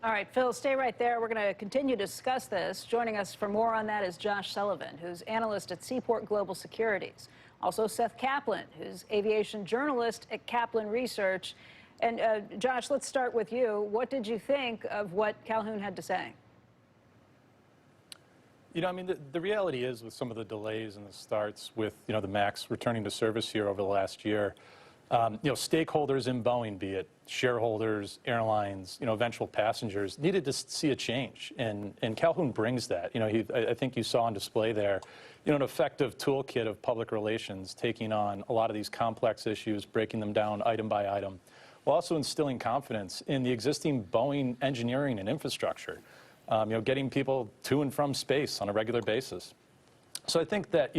All right, Phil, stay right there. We're going to continue to discuss this. Joining us for more on that is Josh Sullivan, who's analyst at Seaport Global Securities. Also, Seth Kaplan, who's aviation journalist at Kaplan Research. And Josh, let's start with you. What did you think of what Calhoun had to say? You know, I mean, the reality is with some of the delays and the starts with, the MAX returning to service here over the last year, stakeholders in Boeing, be it shareholders, airlines, eventual passengers, needed to see a change. And Calhoun brings that. I think you saw on display there, an effective toolkit of public relations, taking on a lot of these complex issues, breaking them down item by item, while also instilling confidence in the existing Boeing engineering and infrastructure. Getting people to and from space on a regular basis. So I think that,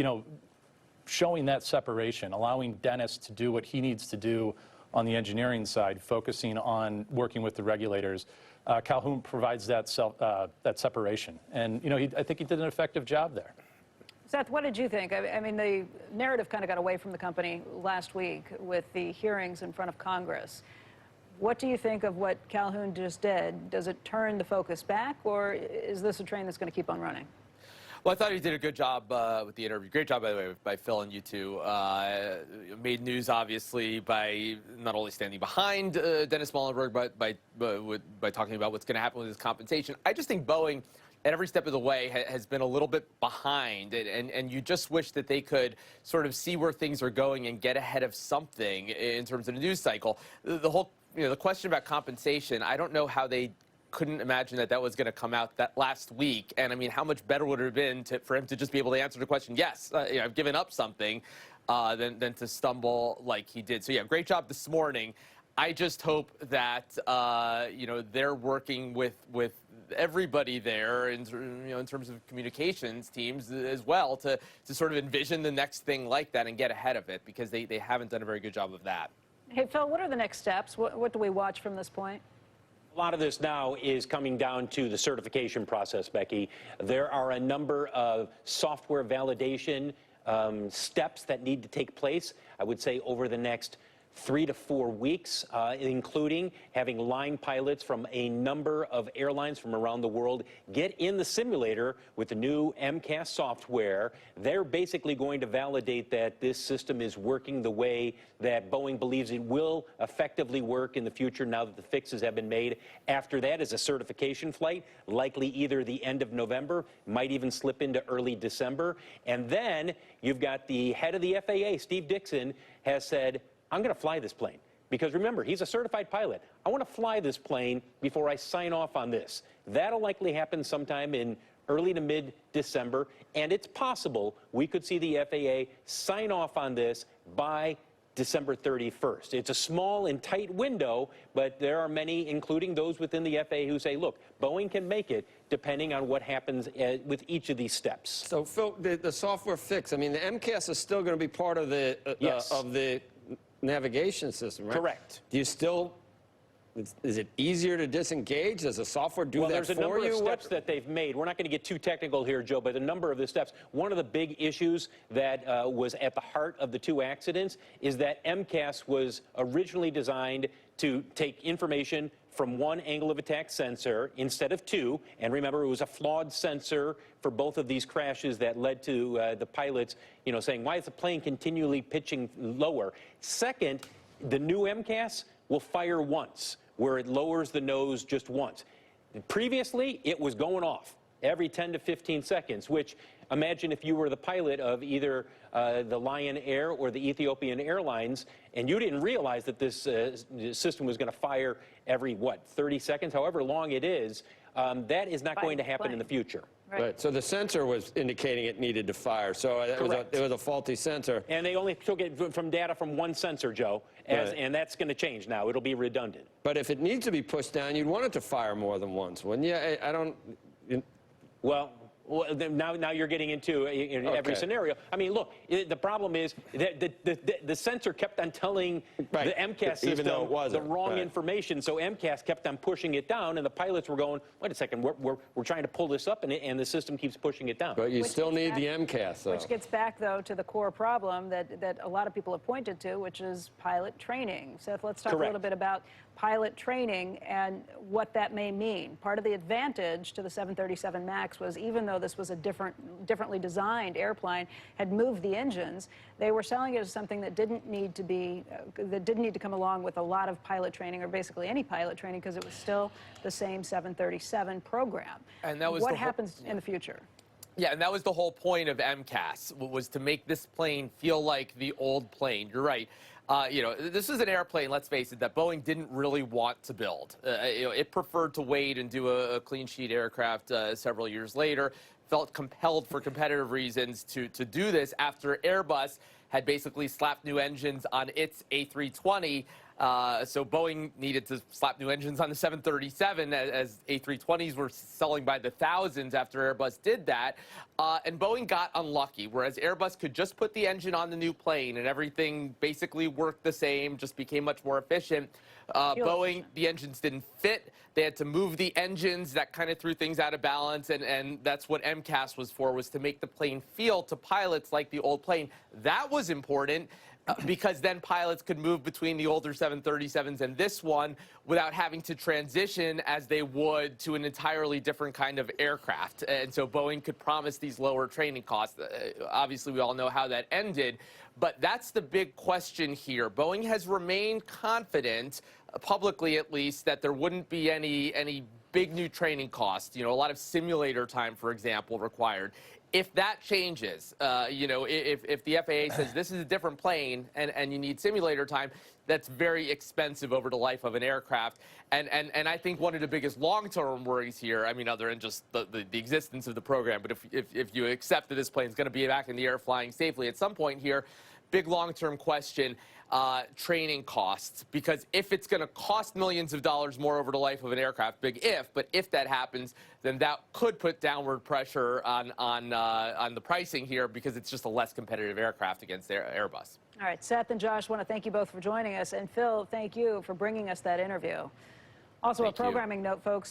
showing that separation, allowing Dennis to do what he needs to do on the engineering side, focusing on working with the regulators, Calhoun provides that separation. And, I think he did an effective job there. Seth, what did you think? I mean, the narrative kind of got away from the company last week with the hearings in front of Congress. What do you think of what Calhoun just did? Does it turn the focus back, or is this a train that's going to keep on running? Well, I thought he did a good job with the interview. Great job, by the way, by Phil and you two. Made news, obviously, by not only standing behind Dennis Muhlenberg, but by talking about what's going to happen with his compensation. I just think Boeing, at every step of the way, has been a little bit behind, and you just wish that they could sort of see where things are going and get ahead of something in terms of the news cycle. The whole the question about compensation, I don't know how they couldn't imagine that was going to come out that last week. And I mean, how much better would it have been for him to just be able to answer the question, yes, I've given up something, than to stumble like he did. So yeah, great job this morning. I just hope that they're working with everybody there in terms of communications teams as well to sort of envision the next thing like that and get ahead of it, because they haven't done a very good job of that. Hey, Phil, what are the next steps? What do we watch from this point? A lot of this now is coming down to the certification process, Becky. There are a number of software validation steps that need to take place, I would say, over the next 3 to 4 weeks, including having line pilots from a number of airlines from around the world get in the simulator with the new MCAS software. They're basically going to validate that this system is working the way that Boeing believes it will effectively work in the future now that the fixes have been made. After that is a certification flight, likely either the end of November, might even slip into early December. And then you've got the head of the FAA, Steve Dickson, has said, I'm going to fly this plane. Because remember, he's a certified pilot. I want to fly this plane before I sign off on this. That'll likely happen sometime in early to mid-December, and it's possible we could see the FAA sign off on this by December 31st. It's a small and tight window, but there are many, including those within the FAA, who say, look, Boeing can make it depending on what happens with each of these steps. So, Phil, the software fix, I mean, the MCAS is still going to be part of the yes. Of the navigation system, right? Correct. Do you still, is it easier to disengage? Does the software do that for you? Well, there's a number of steps that they've made. We're not going to get too technical here, Joe, but a number of the steps. One of the big issues that was at the heart of the 2 accidents is that MCAS was originally designed to take information from 1 angle of attack sensor instead of 2. And remember, it was a flawed sensor for both of these crashes that led to the pilots, saying, why is the plane continually pitching lower? Second, the new MCAS will fire once, where it lowers the nose just once. Previously, it was going off every 10 to 15 seconds, which, imagine if you were the pilot of either the Lion Air or the Ethiopian Airlines, and you didn't realize that this system was going to fire every, 30 seconds, however long it is. That is not going to happen in the future. Right. So the sensor was indicating it needed to fire. So it was a faulty sensor. And they only took it from data from 1 sensor, Joe, and that's going to change now. It'll be redundant. But if it needs to be pushed down, you'd want it to fire more than once, wouldn't you? I don't... Well, now you're getting into every scenario. I mean, look, the problem is that the sensor kept on telling the MCAS system the wrong information, so MCAS kept on pushing it down, and the pilots were going, wait a second, we're trying to pull this up, and the system keeps pushing it down. But you still need the MCAS, though. Which gets back, though, to the core problem that a lot of people have pointed to, which is pilot training. Seth, let's talk a little bit about pilot training and what that may mean. Part of the advantage to the 737 MAX was, even though this was a differently designed airplane, had moved the engines, they were selling it as something that didn't need to come along with a lot of pilot training, or basically any pilot training, because it was still the same 737 program. And that was what happens in the future? Yeah, and that was the whole point of MCAS, was to make this plane feel like the old plane. You're right. This is an airplane, let's face it, that Boeing didn't really want to build. It preferred to wait and do a clean sheet aircraft several years later, felt compelled for competitive reasons to do this after Airbus had basically slapped new engines on its A320. So Boeing needed to slap new engines on the 737 as A320s were selling by the thousands after Airbus did that. And Boeing got unlucky, whereas Airbus could just put the engine on the new plane and everything basically worked the same, just became much more efficient. Boeing, the engines didn't fit. They had to move the engines. That kind of threw things out of balance, and that's what MCAS was for, was to make the plane feel to pilots like the old plane. That was important. Because then pilots could move between the older 737s and this one without having to transition as they would to an entirely different kind of aircraft. And so Boeing could promise these lower training costs. Obviously, we all know how that ended. But that's the big question here. Boeing has remained confident, publicly at least, that there wouldn't be any big new training costs. A lot of simulator time, for example, required. If that changes, if the FAA says this is a different plane and you need simulator time, that's very expensive over the life of an aircraft. And I think one of the biggest long-term worries here, I mean, other than just the existence of the program, but if you accept that this plane is going to be back in the air flying safely at some point here, big long-term question, training costs. Because if it's going to cost millions of dollars more over the life of an aircraft, big if, but if that happens, then that could put downward pressure on the pricing here, because it's just a less competitive aircraft against Airbus. All right, Seth and Josh, want to thank you both for joining us. And Phil, thank you for bringing us that interview. Also, a programming note, folks.